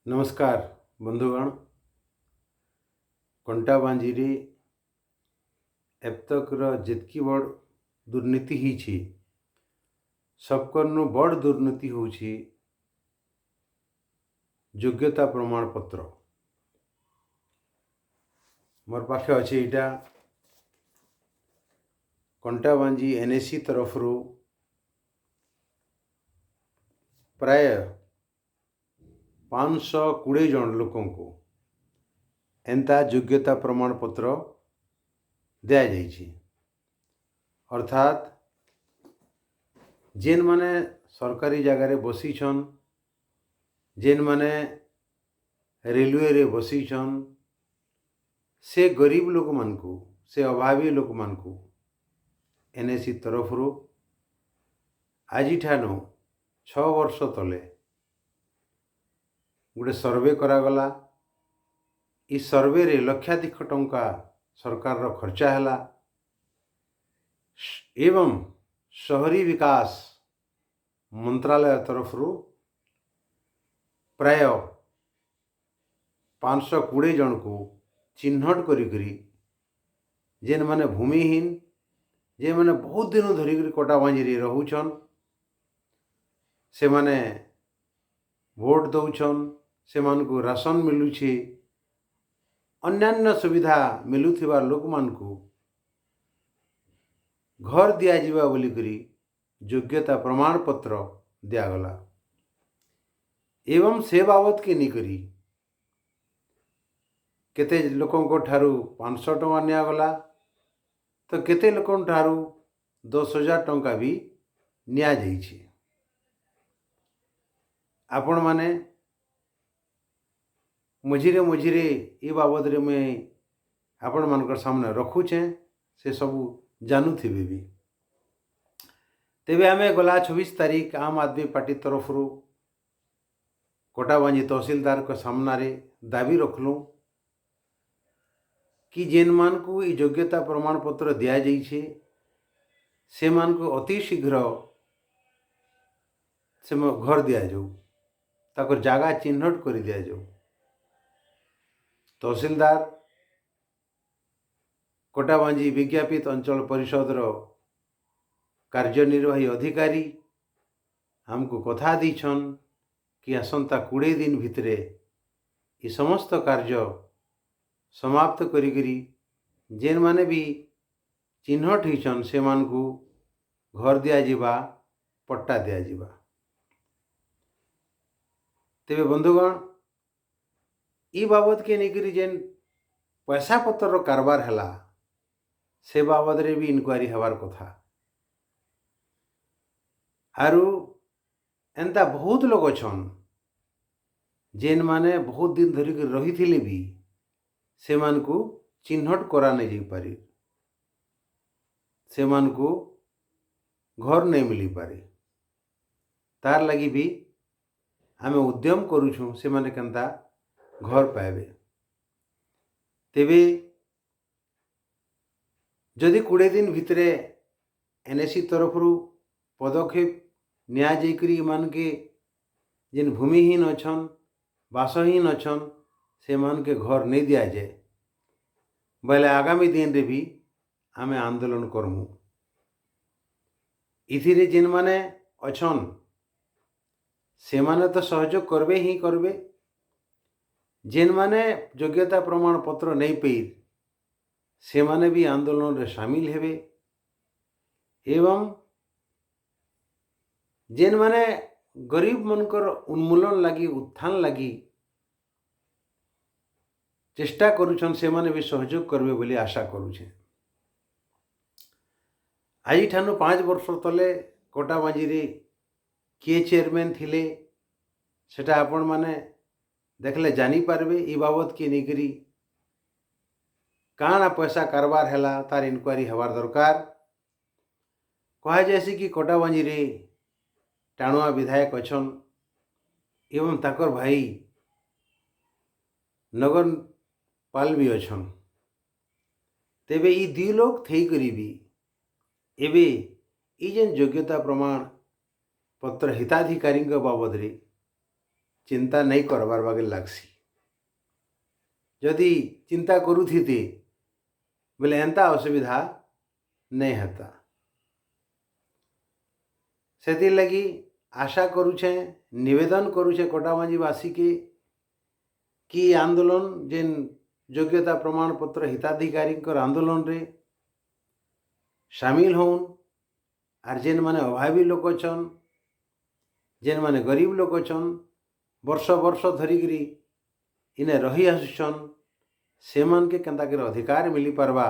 नमस्कार बंधुगण। कंटाबांजी एबतकर जितकी बड़ दुर्नीति ही सबकनु बड़ दुर्नीति हूँ योग्यता प्रमाण पत्र। मोर पाखे अच्छे यहाँ कंटाबांजी एनएसी तरफ प्राय 520 जन लोक को एंता योग्यता प्रमाण पत्र दिया जाइए। अर्थात जेन माने सरकारी जगार बसीछन, जेन माने रेलवे रे बसीछन, से गरीब लोक मान को, से अभावी लोक मान को एनएसी तरफ आज ठानु 6 वर्ष तले गोटे सर्वे करागला। इस सर्वे रे लक्षाधिक टंका सरकार रो खर्चा हैला एवं शहरी विकास मंत्रालय तरफ प्राय 520 जन को चिन्हट करी जेन माने भूमिहीन, जे माने बहुत दिन धरिक कटाबांजी रहूछन, से माने वोट दौछन, से मानकु राशन मिलुछि, अन्यान्य सुविधा मिलुथिबा लोक मानकु घर दिया जिबा बोली करी योग्यता प्रमाण पत्र दियागला। एवं से बाबत के निकरी केते लोकों को ठारू 500 टंका नियागला, तो केते लोकों ठारू 10,000 टंका भी निया जाइछि। आपण माने मझिरे मझिरे ये बाबद रे मैं आपण मानकर सामने रखुचे, से सबू जानूथिबे भी। तेबे आमे गला 26 तारीख आम आदमी पार्टी तरफ कटाबांजी तहसीलदार के सामना रे दाबी रखलु कि जेन मान को योग्यता प्रमाण पत्र दिया जाइछे से मान को अति शीघ्र से घर दिया जाऊ, ताको जगह चिन्हट कर दिया जाऊ। तहसीलदार कटाबांजी विज्ञापित अंचल परिषद कार्यनिर्वाही अधिकारी हमको कथा दीछन कि आसंता 20 दिन भितरे ये समस्त कार्य समाप्त करी जेन माने भी चिन्हट होइछन से मान को घर दिया जिबा, पट्टा दिया जिबा। तेबे बंधुगण ई बाबद के निकरी जेन पैसा पत्र कारबार हैला से बाबद रे भी इनक्वारी हबार कथा। आरु एंता बहुत लोग अछन जेन माने बहुत दिन धरिक रही थिले भी से मान को चिन्हट करा नहीं जाई पारी, से मान को घर नहीं मिली पारे। तार लगी भी आमे उद्यम करूछुं से माने केंता घर पाइबे। तेबे जदि 20 दिन भितरे एनएसी तरफ पदक्षेप निया जाइकरी मान के जेन भूमिहीन अछन, बासहीन अछन, से मान के घर नहीं दिया जाए बोले आगामी दिन रे भी आमे आंदोलन करमु। इथिरे जेन माने अछन से माने तो सहयोग करबे ही करबे, जेन माने योग्यता प्रमाण पत्र नहीं पेई से माने भी आंदोलन रे शामिल हेबे। एवं जेन माने गरीब मनकर उन्मूलन लगी, उत्थान लगी चेष्टा करुछन से माने भी सहयोग करबे बोली आशा करुछे। आज ठानु 5 वर्ष तले कटाबांजी रे किए चेयरमैन थिले सेटा आपण माने देखले जानी पारबे। ई बाबद के निकरी काना पैसा कारबार हैला तार इनक्वारी हबार दरकार। कहा जैसे कि कटाबांजी रे टाणुआ विधायक अछन एवं ताकर भाई नगर पाल भी अछन। तेबे ई 2 लोग थई करी भी एबे ई जेन योग्यता प्रमाण पत्र हिताधिकारी बाबद रे ଚିନ୍ତା नहीं करबार बागे लागसी। जदि चिंता करूथिते बोले एंता असुविधा नहीं हेता। सेति लगी आशा करुछे, निवेदन करुछे कोटामांझीवासी के कि आंदोलन जेन योग्यता प्रमाण पत्र हिताधिकारी आंदोलन रे शामिल होन। आर जेन माने अभावी लोक छन, जेन माने गरीब लोक छन, वर्ष वर्ष धरिकी इने रही आसुछन, से मन के केंता कर अधिकार मिली पारबा।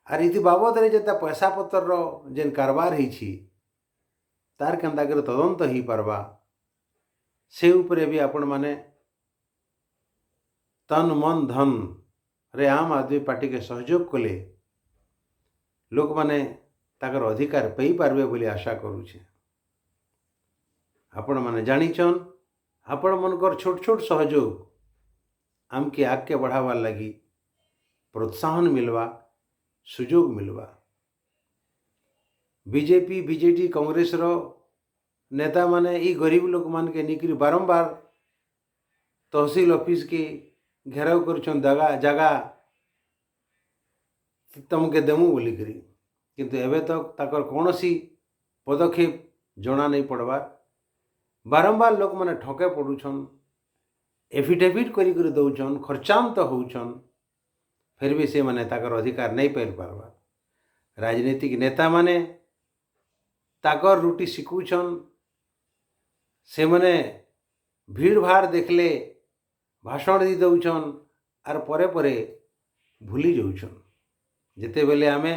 आर इति बाबद रे जेता पैसा पत्र रो जेन कारबार हिछि तार केंता कर तदंत ही पारबा, से उपरे भी आपण माने तन मन धन रे आम आदमी पार्टी के सहयोग कले लोक माने ताकर अधिकार पाई पारबे बोली आशा करूछे। आपण माने जानिछन, आपण मनकर छोट छोट सहयोग आमके आगे बढ़ावार लगी प्रोत्साहन मिलवा, सुजोग मिलवा। बीजेपी बीजेडी कांग्रेस रो नेता माने ई गरीब लोक मान के निकरी बारंबार तहसील ऑफिस के घेराव कर जगह तुमके देमु बोली करी, किंतु एबे तक ताकर कौनसी पदक्षेप जना नहीं पड़बार। बारंबार लोक माने ठके पड़ुछन, एफिडेविट करी दौछन, खर्चांत होउछन, फिर भी से माने ताकर अधिकार नहीं पाई पारबार। राजनीतिक नेता माने ताकर रुटी शिखुछन, से माने भीड़ भाड़ देखले भाषण दी दौछन आर परे परे भूली जाउछन। जेते बेले आमे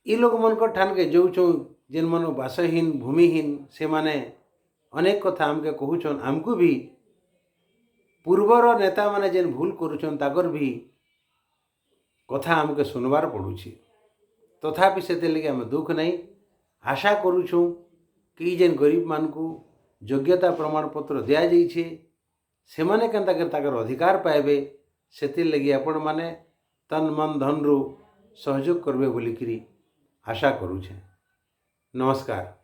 ई लोक मनकर ठान के जाउछुं जेन मन बासहीन भूमिहीन से माने अनेक कथा आमके कहूछन, आमको भी पूर्वर नेता माने जेन भूल करूछन ताकर भी कथा आमके सुनवार पड़ुछि। तथापि सेते लगे आम दुख नहीं, आशा करूछुं कि जेन गरीब मानकू योग्यता प्रमाण पत्र दिया जाइछे से माने केंता कर ताकर अधिकार पाइबे, सेति लगी आपण माने तन मन धन रु सहयोग करबे बोली करी आशा करूछे। नमस्कार।